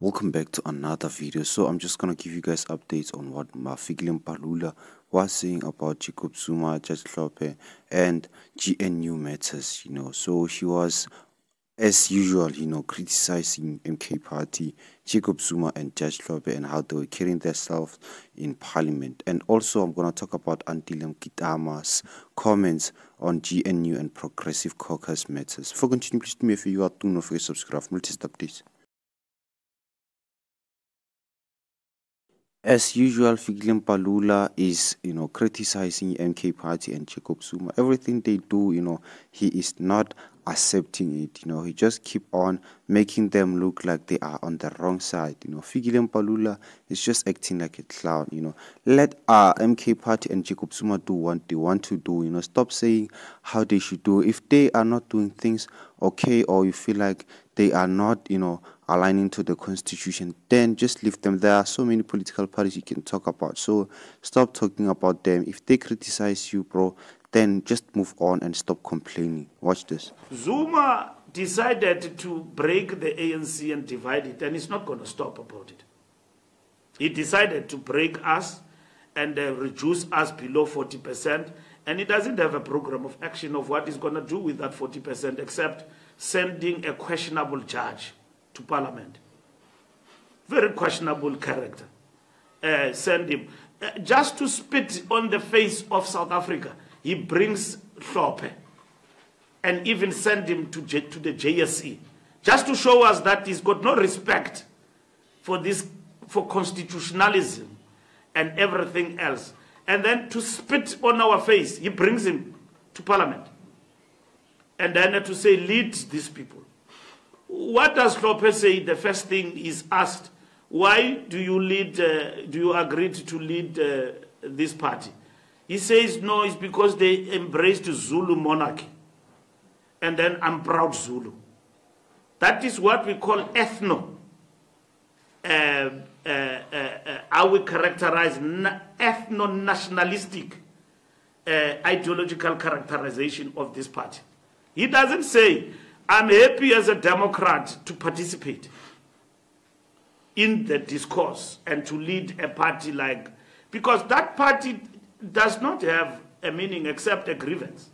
Welcome back to another video. So I'm just gonna give you guys updates on what Mbalula was saying about Jacob Zuma, Judge Hlophe, and GNU matters. So she was, as usual, criticizing MK Party, Jacob Zuma, and Judge Hlophe and how they were carrying themselves in Parliament. And also, I'm gonna talk about Andile Mngxitama's comments on GNU and Progressive Caucus matters. For continuing, please do me a favor, you are to not forget to subscribe for latest updates. As usual, Mbalula is, criticizing MK Party and Jacob Zuma. Everything they do, he is not accepting it. He just keep on making them look like they are on the wrong side. Mbalula is just acting like a clown. Let MK Party and Jacob Zuma do what they want to do. Stop saying how they should do. If they are not doing things okay, or you feel like they are not, aligning to the constitution, then just leave them. There are so many political parties you can talk about, so stop talking about them. If they criticize you, bro, then just move on and stop complaining. Watch this. Zuma decided to break the ANC and divide it, and he's not going to stop about it. He decided to break us and reduce us below 40%, and he doesn't have a program of action of what he's going to do with that 40%, except sending a questionable judge to Parliament. Very questionable character. Send him. Just to spit on the face of South Africa, he brings Hlophe and even send him to the JSE, just to show us that he's got no respect for constitutionalism and everything else. And then to spit on our face, he brings him to Parliament. And then to say, lead these people. What does Hlophe say? The first thing is asked, why do you lead, do you agree to lead this party? He says, no, it's because they embraced Zulu monarchy. And then I'm proud Zulu. That is what we call how we characterize ethno-nationalistic ideological characterization of this party. He doesn't say, I'm happy as a Democrat to participate in the discourse and to lead a party like, because that party does not have a meaning except a grievance.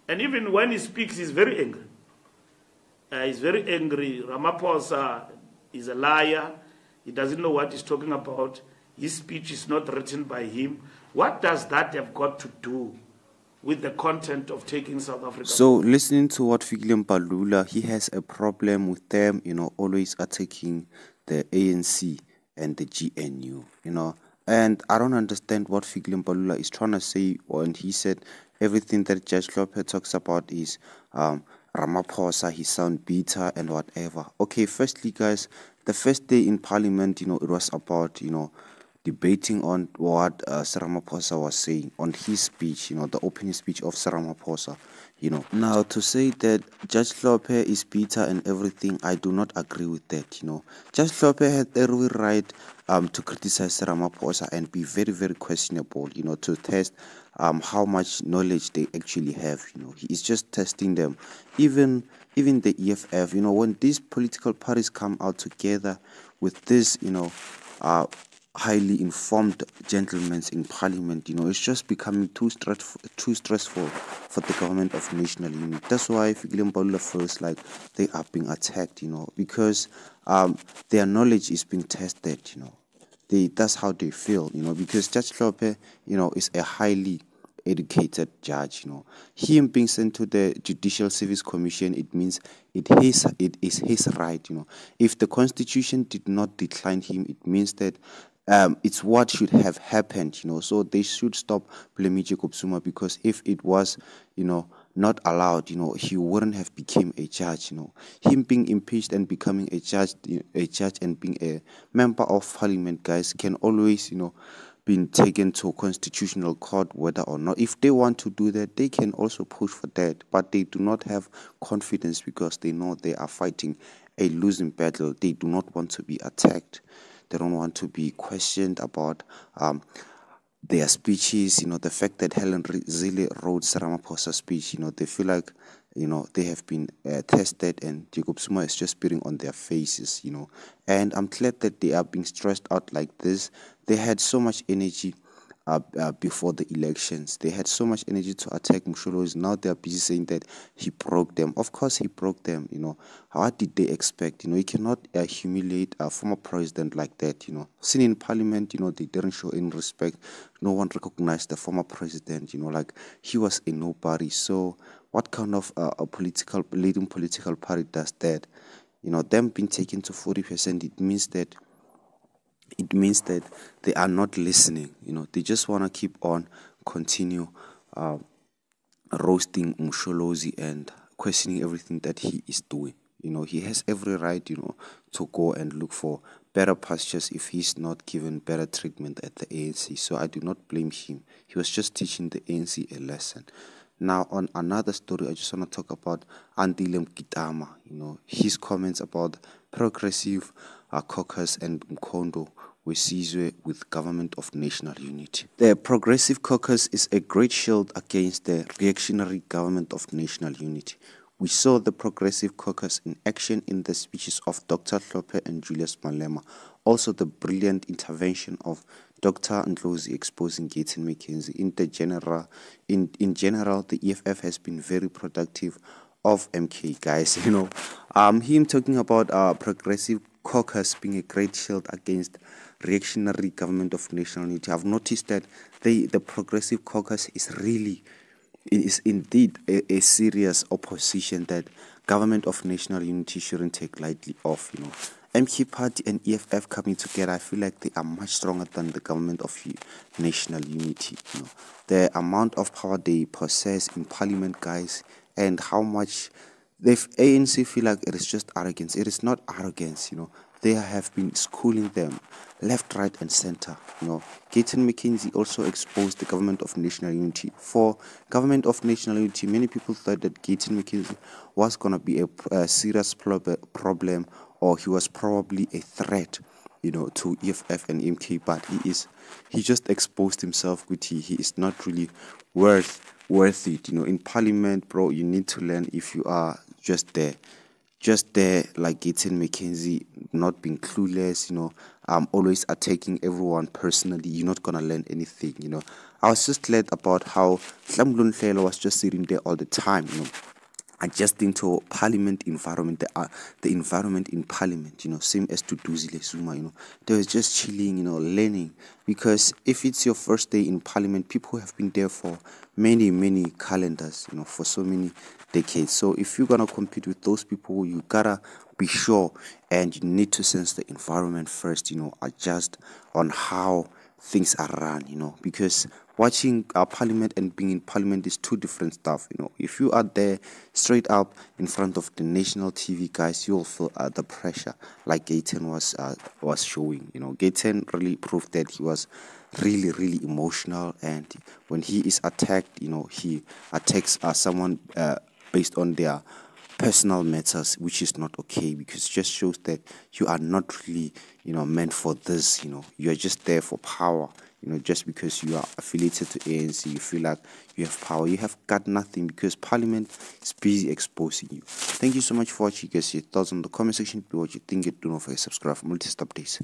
And even when he speaks, he's very angry. He's very angry. Ramaphosa is a liar. He doesn't know what he's talking about. His speech is not written by him. What does that have got to do with the content of taking South Africa? So listening to what Mbalula, he has a problem with them, always attacking the ANC and the GNU, And I don't understand what Mbalula is trying to say when he said everything that Judge Hlophe talks about is Ramaphosa, he sound bitter and whatever. Okay, firstly, guys, the first day in Parliament, it was about, debating on what Ramaphosa was saying on his speech, the opening speech of Ramaphosa, Now, to say that Judge Hlophe is bitter and everything, I do not agree with that, Judge Hlophe had every right to criticize Ramaphosa and be very, very questionable, to test how much knowledge they actually have, He is just testing them. Even the EFF, when these political parties come out together with this, highly informed gentlemen in Parliament, it's just becoming too stressful for the government of national unity. That's why Mbalula feels like they are being attacked, because their knowledge is being tested, That's how they feel, because Judge Hlophe, is a highly educated judge, Him being sent to the Judicial Service Commission, it means it is his right, If the Constitution did not decline him, it means that it's what should have happened, So they should stop blaming Jacob Zuma, because if it was, not allowed, he wouldn't have become a judge, Him being impeached and becoming a judge and being a member of Parliament, guys, can always, been taken to constitutional court, whether or not. If they want to do that, they can also push for that, but they do not have confidence because they know they are fighting a losing battle. They do not want to be attacked. They don't want to be questioned about their speeches, the fact that Helen Zille wrote Ramaphosa's speech, they feel like they have been tested, and Jacob Zuma is just spitting on their faces, and I'm glad that they are being stressed out like this. They had so much energy before the elections. They had so much energy to attack Msholozi. Now they are busy saying that he broke them. Of course he broke them. What did they expect? You cannot humiliate a former president like that. Seen in parliament, they didn't show any respect. No one recognized the former president. Like he was a nobody. So what kind of a leading political party does that? Them being taken to 40%, it means that they are not listening. They just want to keep on continue roasting Msholozi and questioning everything that he is doing. He has every right, to go and look for better pastures if he's not given better treatment at the ANC. So I do not blame him. He was just teaching the ANC a lesson. Now, on another story, I just want to talk about Andile Mngxitama. His comments about progressive caucus and Mkondo Wesizwe with Government of National Unity. The Progressive Caucus is a great shield against the reactionary Government of National Unity. We saw the Progressive Caucus in action in the speeches of Dr. Hlophe and Julius Malema. Also, the brilliant intervention of Dr. Ndlozi exposing Gayton McKenzie. In general, the EFF has been very productive of MK, guys. Him talking about Progressive Caucus being a great shield against reactionary Government of National Unity. I've noticed that the Progressive Caucus is indeed a serious opposition that Government of National Unity shouldn't take lightly off. MK Party and EFF coming together, I feel like they are much stronger than the Government of National Unity. The amount of power they possess in Parliament, guys, and how much the ANC feel like it is just arrogance. It is not arrogance. They have been schooling them left, right, and center. Gayton McKenzie also exposed the Government of National Unity. For Government of National Unity, many people thought that Gayton McKenzie was going to be a serious problem, or he was probably a threat, to EFF and MK, but he just exposed himself. He is not really worth it. In Parliament, bro, you need to learn if you are just there like Gayton McKenzie, not being clueless, always attacking everyone personally. You're not gonna learn anything. I was just glad about how Hlophe was just sitting there all the time, adjusting to Parliament environment, the environment in Parliament, same as to Duzile Zuma, they was just chilling, learning, because if it's your first day in Parliament, people have been there for many calendars, for so many decades. So if you're gonna compete with those people, you gotta be sure, and you need to sense the environment first, adjust on how things are run, because watching Parliament and being in Parliament is two different stuff. If you are there straight up in front of the national TV, guys, you will feel the pressure like Gayton was showing. Gayton really proved that he was really emotional, and when he is attacked, he attacks someone based on their personal matters, which is not okay, because it just shows that you are not really meant for this. You are just there for power. Just because you are affiliated to ANC, you feel like you have power. You have got nothing, because Parliament is busy exposing you. Thank you so much for watching, guys. Your thoughts on the comment section. Do what you think. Do not forget to subscribe for more latest updates.